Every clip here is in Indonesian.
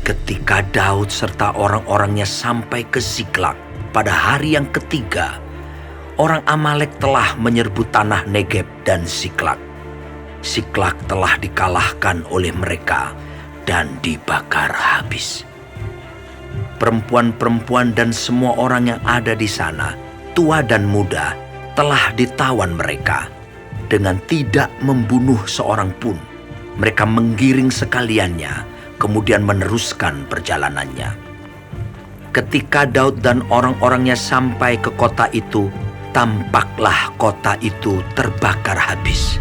Ketika Daud serta orang-orangnya sampai ke Ziklag pada hari yang ketiga, orang Amalek telah menyerbu tanah Negeb dan Ziklag. Ziklag telah dikalahkan oleh mereka dan dibakar habis. Perempuan-perempuan dan semua orang yang ada di sana, tua dan muda, telah ditawan mereka. Dengan tidak membunuh seorang pun, mereka menggiring sekaliannya, kemudian meneruskan perjalanannya. Ketika Daud dan orang-orangnya sampai ke kota itu, tampaklah kota itu terbakar habis.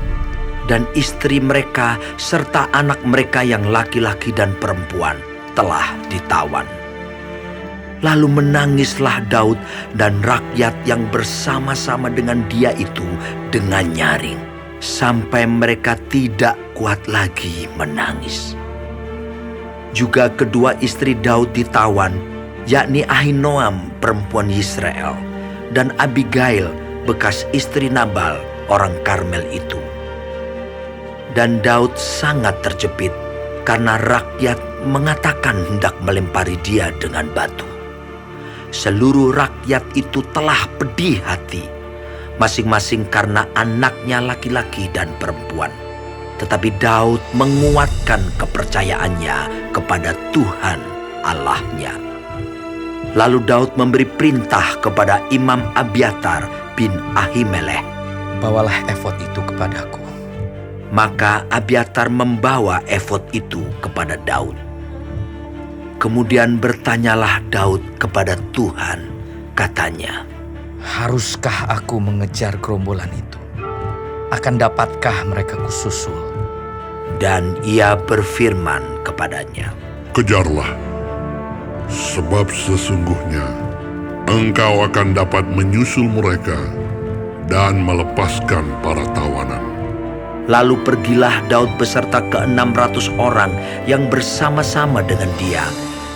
Dan istri mereka serta anak mereka yang laki-laki dan perempuan telah ditawan. Lalu menangislah Daud dan rakyat yang bersama-sama dengan dia itu dengan nyaring, sampai mereka tidak kuat lagi menangis. Juga kedua istri Daud ditawan, yakni Ahinoam perempuan Yisrael dan Abigail bekas istri Nabal orang Karmel itu. Dan Daud sangat terjepit karena rakyat mengatakan hendak melempari dia dengan batu. Seluruh rakyat itu telah pedih hati, masing-masing karena anaknya laki-laki dan perempuan. Tetapi Daud menguatkan kepercayaannya kepada Tuhan Allahnya. Lalu Daud memberi perintah kepada Imam Abiatar bin Ahimelech, "Bawalah efod itu kepadaku." Maka Abiatar membawa efod itu kepada Daud. Kemudian bertanyalah Daud kepada Tuhan, katanya, "Haruskah aku mengejar gerombolan itu? Akan dapatkah mereka kususul?" Dan ia berfirman kepadanya, Kejarlah, sebab sesungguhnya engkau akan dapat menyusul mereka dan melepaskan para tawanan. Lalu pergilah Daud beserta ke-600 orang yang bersama-sama dengan dia,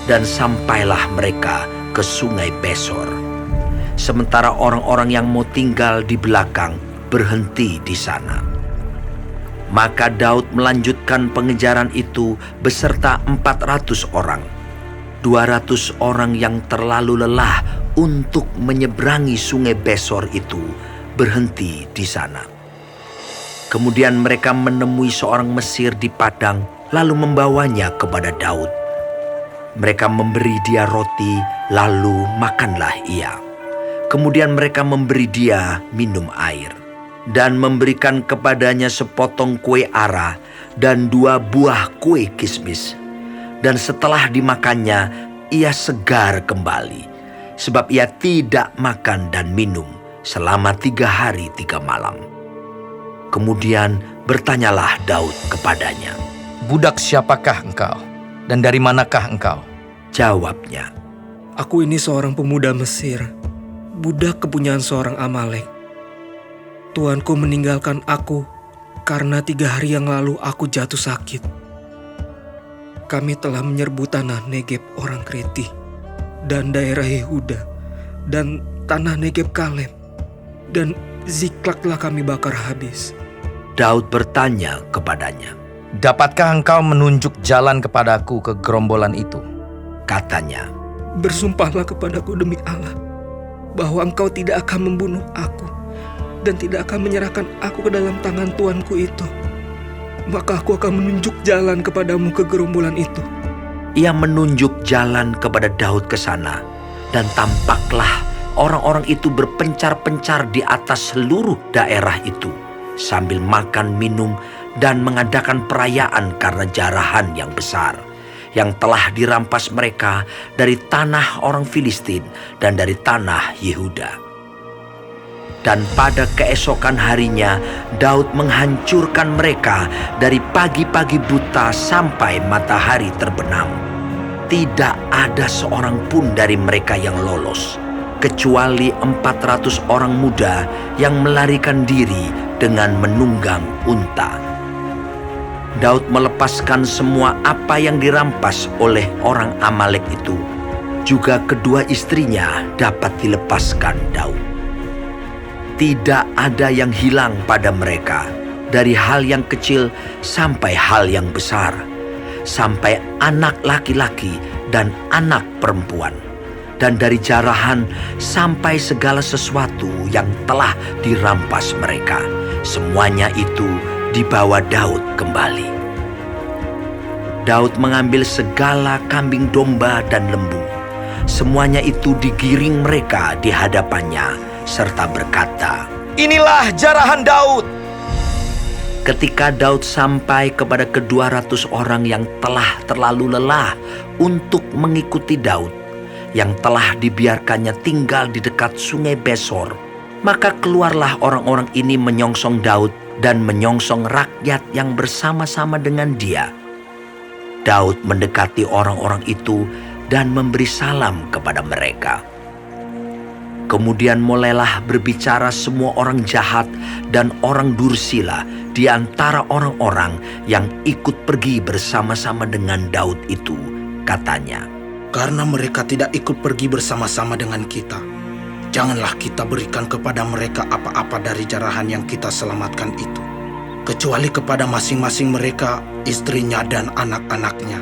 dan sampailah mereka ke sungai Besor. Sementara orang-orang yang mau tinggal di belakang berhenti di sana. Maka Daud melanjutkan pengejaran itu beserta 400 orang. 200 orang yang terlalu lelah untuk menyeberangi sungai Besor itu berhenti di sana. Kemudian mereka menemui seorang Mesir di padang, lalu membawanya kepada Daud. Mereka memberi dia roti, lalu makanlah ia. Kemudian mereka memberi dia minum air, dan memberikan kepadanya sepotong kue ara dan 2 buah kue kismis. Dan setelah dimakannya, ia segar kembali, sebab ia tidak makan dan minum selama 3 hari 3 malam. Kemudian bertanyalah Daud kepadanya, "Budak siapakah engkau? Dan dari manakah engkau?" Jawabnya, "Aku ini seorang pemuda Mesir, budak kepunyaan seorang Amalek. Tuanku meninggalkan aku karena 3 hari yang lalu aku jatuh sakit. Kami telah menyerbu tanah Negeb orang Kreti dan daerah Yehuda dan tanah Negeb Kaleb, dan Ziklag telah kami bakar habis." Daud bertanya kepadanya, "Dapatkah engkau menunjuk jalan kepadaku ke gerombolan itu?" Katanya, "Bersumpahlah kepadaku demi Allah, bahwa engkau tidak akan membunuh aku dan tidak akan menyerahkan aku ke dalam tangan tuanku itu. Maka aku akan menunjuk jalan kepadamu ke gerombolan itu." Ia menunjuk jalan kepada Daud ke sana, dan tampaklah orang-orang itu berpencar-pencar di atas seluruh daerah itu, sambil makan, minum, dan mengadakan perayaan karena jarahan yang besar, yang telah dirampas mereka dari tanah orang Filistin dan dari tanah Yehuda. Dan pada keesokan harinya, Daud menghancurkan mereka dari pagi-pagi buta sampai matahari terbenam. Tidak ada seorang pun dari mereka yang lolos, kecuali 400 orang muda yang melarikan diri dengan menunggang unta. Daud melepaskan semua apa yang dirampas oleh orang Amalek itu. Juga kedua istrinya dapat dilepaskan Daud. Tidak ada yang hilang pada mereka, dari hal yang kecil sampai hal yang besar. sampai anak laki-laki dan anak perempuan, dan dari jarahan sampai segala sesuatu yang telah dirampas mereka. Semuanya itu dibawa Daud kembali. Daud mengambil segala kambing domba dan lembu. Semuanya itu digiring mereka di hadapannya, serta berkata, Inilah jarahan Daud. ketika Daud sampai kepada ke-200 orang yang telah terlalu lelah untuk mengikuti Daud, yang telah dibiarkannya tinggal di dekat sungai Besor, maka keluarlah orang-orang ini menyongsong Daud dan menyongsong rakyat yang bersama-sama dengan dia. Daud mendekati orang-orang itu dan memberi salam kepada mereka. Kemudian mulailah berbicara semua orang jahat dan orang dursila di antara orang-orang yang ikut pergi bersama-sama dengan Daud itu. Katanya, Karena mereka tidak ikut pergi bersama-sama dengan kita, janganlah kita berikan kepada mereka apa-apa dari jarahan yang kita selamatkan itu, kecuali kepada masing-masing mereka, istrinya dan anak-anaknya.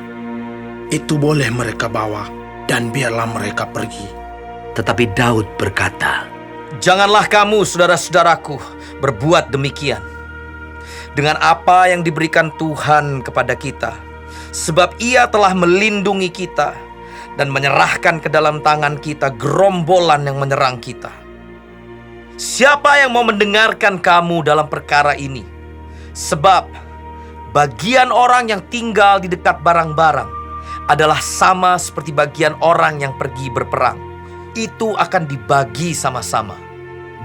Itu boleh mereka bawa, dan biarlah mereka pergi. tetapi Daud berkata, Janganlah kamu, saudara-saudaraku, berbuat demikian. Dengan apa yang diberikan Tuhan kepada kita, sebab Ia telah melindungi kita dan menyerahkan ke dalam tangan kita gerombolan yang menyerang kita. Siapa yang mau mendengarkan kamu dalam perkara ini? Sebab bagian orang yang tinggal di dekat barang-barang adalah sama seperti bagian orang yang pergi berperang. Itu akan dibagi sama-sama.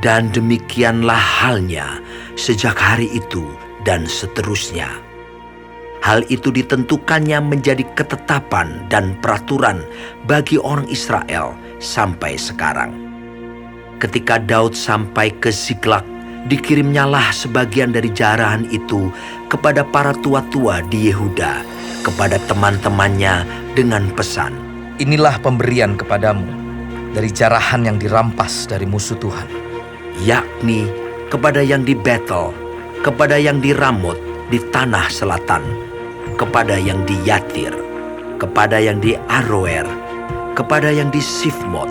dan demikianlah halnya sejak hari itu dan seterusnya. Hal itu ditentukannya menjadi ketetapan dan peraturan bagi orang Israel sampai sekarang. Ketika Daud sampai ke Ziklag, dikirimnyalah sebagian dari jarahan itu kepada para tua-tua di Yehuda, kepada teman-temannya dengan pesan, Inilah pemberian kepadamu dari jarahan yang dirampas dari musuh Tuhan. yakni kepada yang di Betel, kepada yang di Ramot di tanah selatan, kepada yang di Yatir, kepada yang di Aroer, kepada yang di Sifmot,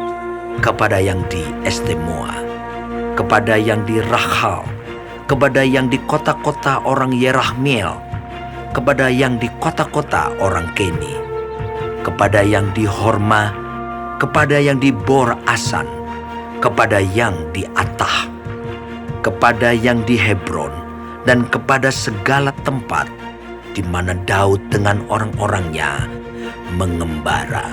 kepada yang di Estemoa, kepada yang di Rahal, kepada yang di kota-kota orang Yerahmeel, kepada yang di kota-kota orang Keni, kepada yang di Horma, kepada yang di Bor Asan, kepada yang di Atah, kepada yang di Hebron, dan kepada segala tempat di mana Daud dengan orang-orangnya mengembara.